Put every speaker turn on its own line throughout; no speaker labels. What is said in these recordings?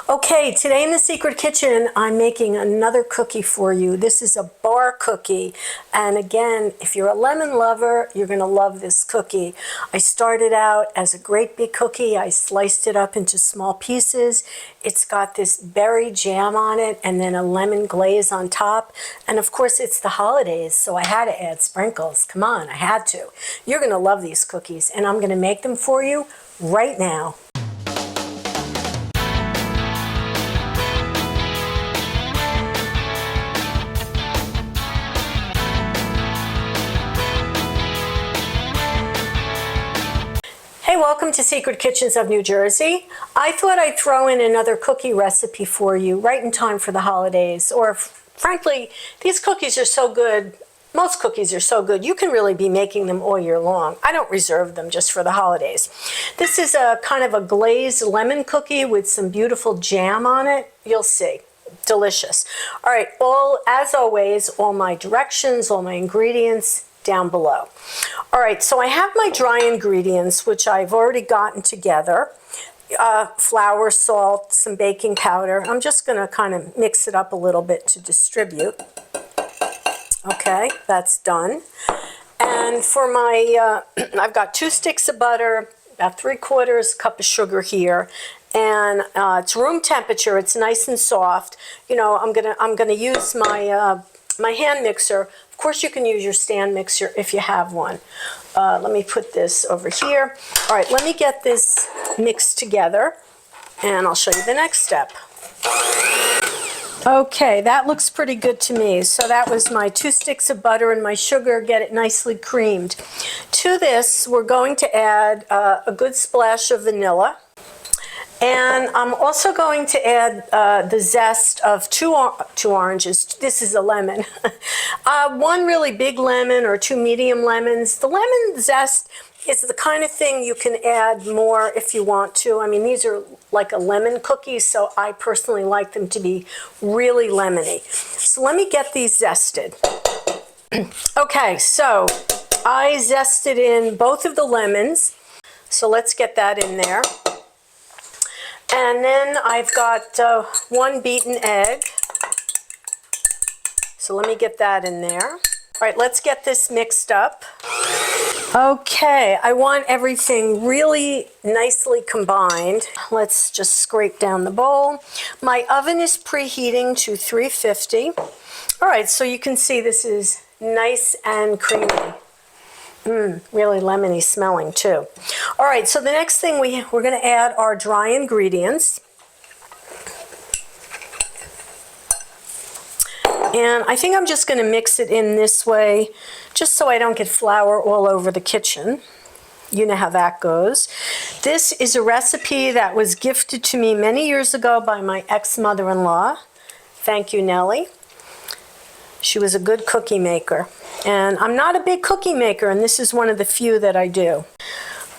Okay, today in the Secret Kitchen, I'm making another cookie for you. This is a bar cookie. And again, if you're a lemon lover, you're gonna love this cookie. I started out as a great big cookie. I sliced it up into small pieces. It's got this berry jam on it and then a lemon glaze on top. And of course, it's the holidays, so I had to add sprinkles. Come on, I had to. You're gonna love these cookies, and I'm gonna make them for you right now. Hey, welcome to Secret Kitchens of New Jersey. I thought I'd throw in another cookie recipe for you right in time for the holidays. Or frankly, these cookies are so good. Most cookies are so good, you can really be making them all year long. I don't reserve them just for the holidays. This is a kind of a glazed lemon cookie with some beautiful jam on it. You'll see. Delicious. All right, as always, all my directions, all my ingredients down below. All right, so I have my dry ingredients, which I've already gotten together. Flour, salt, some baking powder. I'm just gonna kind of mix it up a little bit to distribute. Okay, that's done. And for my, I've got 2 sticks of butter, about 3/4 cup of sugar here, and it's room temperature. It's nice and soft. You know, I'm gonna use my my hand mixer. Of course, you can use your stand mixer if you have one. Let me put this over here. All right, let me get this mixed together, and I'll show you the next step. Okay, that looks pretty good to me. So that was my 2 sticks of butter and my sugar, get it nicely creamed. To this, we're going to add a good splash of vanilla. And I'm also going to add the zest of two oranges. This is a lemon. 1 really big lemon or 2 medium lemons. The lemon zest is the kind of thing you can add more if you want to. I mean, these are like a lemon cookie, so I personally like them to be really lemony. So let me get these zested. Okay, so I zested in both of the lemons. So let's get that in there. And then I've got 1 beaten egg. So let me get that in there. All right, let's get this mixed up. Okay, I want everything really nicely combined. Let's just scrape down the bowl. My oven is preheating to 350. All right, so you can see this is nice and creamy. Really lemony smelling too. All right, so the next thing we're going to add our dry ingredients. And I think I'm just going to mix it in this way, just so I don't get flour all over the kitchen. You know how that goes. This is a recipe that was gifted to me many years ago by my ex-mother-in-law. Thank you, Nellie. She was a good cookie maker. And I'm not a big cookie maker, and this is one of the few that I do.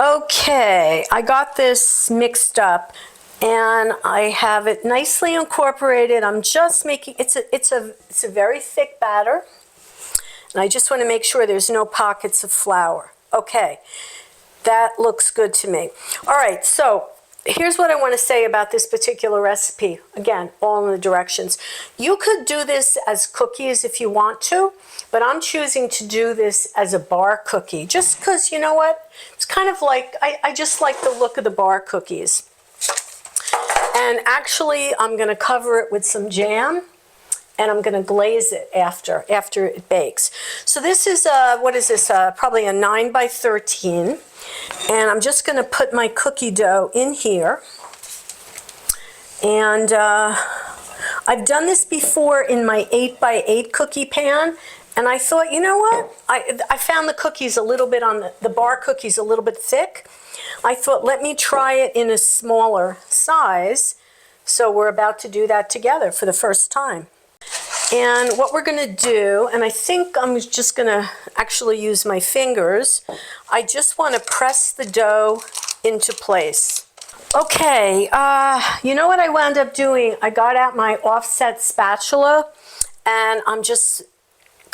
Okay, I got this mixed up, and I have it nicely incorporated. I'm just making, it's a very thick batter, and I just want to make sure there's no pockets of flour. Okay, that looks good to me. All right, so here's what I want to say about this particular recipe. Again, all in the directions. You could do this as cookies if you want to, but I'm choosing to do this as a bar cookie, just because, you know what? It's kind of like, I just like the look of the bar cookies. And actually, I'm going to cover it with some jam, and I'm going to glaze it after it bakes. So this is, what is this? Probably a 9 by 13. And I'm just going to put my cookie dough in here. And I've done this before in my 8 by 8 cookie pan. And I thought, you know what? I found the cookies a little bit the bar cookies a little bit thick. I thought, let me try it in a smaller size. So we're about to do that together for the first time. And what we're going to do, and I think I'm just going to actually use my fingers, I just want to press the dough into place. Okay, you know what I wound up doing? I got out my offset spatula, and I'm just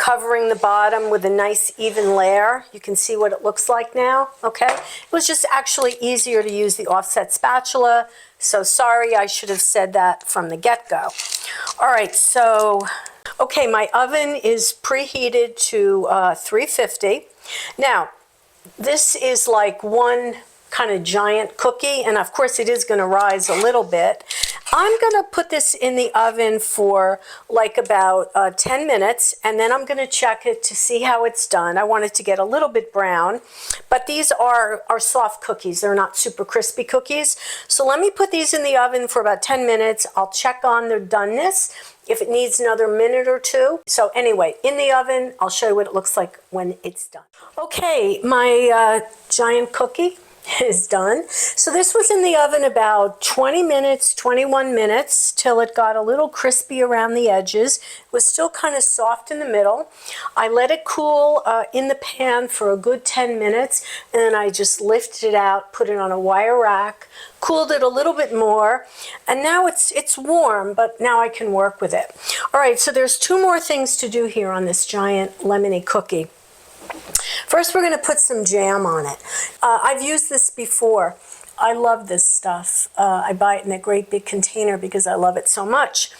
covering the bottom with a nice even layer. You can see what it looks like now, okay? It was just actually easier to use the offset spatula So sorry, I should have said that from the get-go. All right, so, okay, my oven is preheated to 350. Now, this is like one kind of giant cookie, and of course it is going to rise a little bit. I'm going to put this in the oven for like about 10 minutes, and then I'm going to check it to see how it's done. I want it to get a little bit brown, but these are soft cookies. They're not super crispy cookies. So let me put these in the oven for about 10 minutes. I'll check on their doneness if it needs another minute or two. So anyway, in the oven, I'll show you what it looks like when it's done. Okay, my giant cookie is done. So this was in the oven about 20 minutes, 21 minutes, till it got a little crispy around the edges. It was still kind of soft in the middle. I let it cool in the pan for a good 10 minutes, and then I just lifted it out, put it on a wire rack, cooled it a little bit more, and now it's warm, but now I can work with it. All right, so there's two more things to do here on this giant lemony cookie. First, we're going to put some jam on it. I've used this before. I love this stuff. I buy it in a great big container because I love it so much.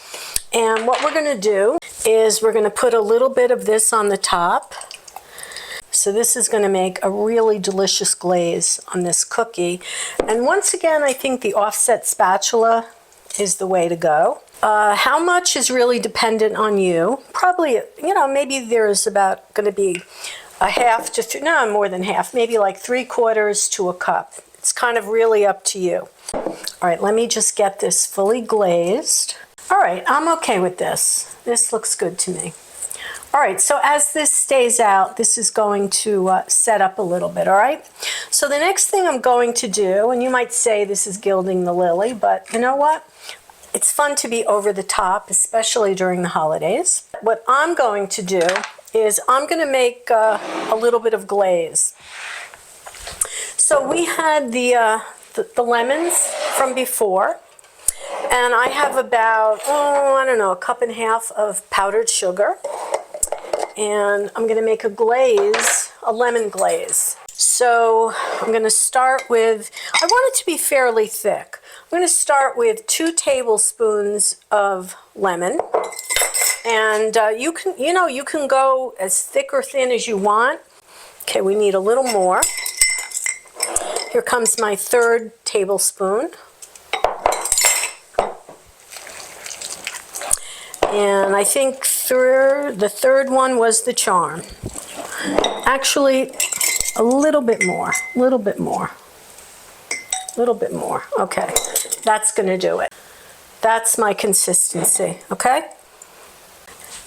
And what we're going to do is we're going to put a little bit of this on the top. So this is going to make a really delicious glaze on this cookie. And once again, I think the offset spatula is the way to go. How much is really dependent on you. Probably, maybe there's about going to be a half to, no, more than half, maybe like 3/4 to a cup. It's kind of really up to you. All right, let me just get this fully glazed. All right, I'm okay with this. This looks good to me. All right, so as this stays out, this is going to set up a little bit, all right? So the next thing I'm going to do, and you might say this is gilding the lily, but you know what? It's fun to be over the top, especially during the holidays. What I'm going to do is I'm going to make a little bit of glaze. So we had the lemons from before, and I have about, I don't know, 1.5 cups of powdered sugar. And I'm going to make a glaze, a lemon glaze. So I'm going to start with, I want it to be fairly thick. I'm going to start with 2 tablespoons of lemon. And you can go as thick or thin as you want. Okay, we need a little more. Here comes my 3rd tablespoon. And I think the 3rd one was the charm. Actually, a little bit more, Okay, that's going to do it. That's my consistency, okay?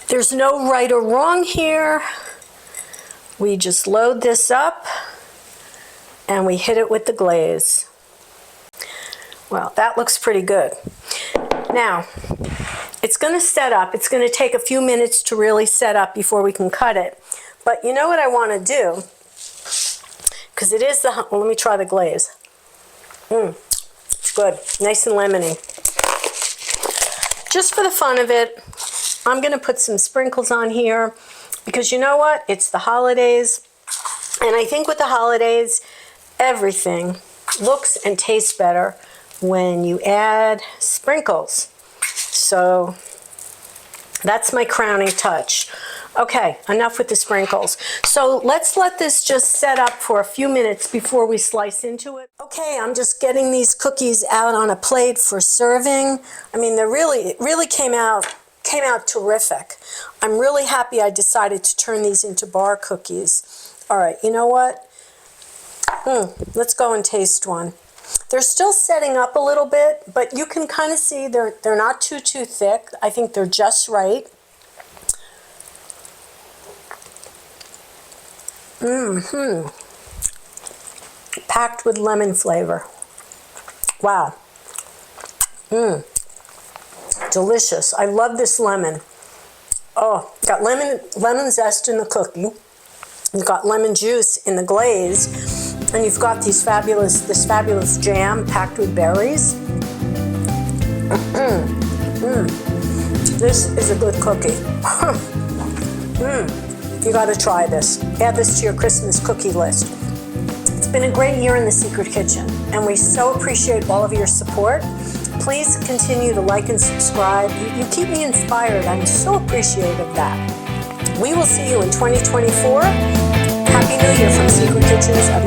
There's no right or wrong here. We just load this up and we hit it with the glaze. Well, that looks pretty good. Now, it's going to set up. It's going to take a few minutes to really set up before we can cut it. But you know what I want to do? Because it is well, let me try the glaze. It's good. Nice and lemony. Just for the fun of it, I'm going to put some sprinkles on here because you know what? It's the holidays. And I think with the holidays, everything looks and tastes better when you add sprinkles. So that's my crowning touch. Okay, enough with the sprinkles. So let's let this just set up for a few minutes before we slice into it. Okay, I'm just getting these cookies out on a plate for serving. I mean, it really came out terrific. I'm really happy I decided to turn these into bar cookies. All right, you know what? Let's go and taste one. They're still setting up a little bit, but you can kind of see they're not too thick. I think they're just right. Packed with lemon flavor. Wow. Delicious. I love this lemon. Oh, got lemon zest in the cookie. You've got lemon juice in the glaze. And you've got this fabulous jam packed with berries. This is a good cookie. You got to try this. Add this to your Christmas cookie list. It's been a great year in the Secret Kitchen, and we so appreciate all of your support. Please continue to like and subscribe. You keep me inspired. I'm so appreciative of that. We will see you in 2024. Happy New Year from Secret Kitchens of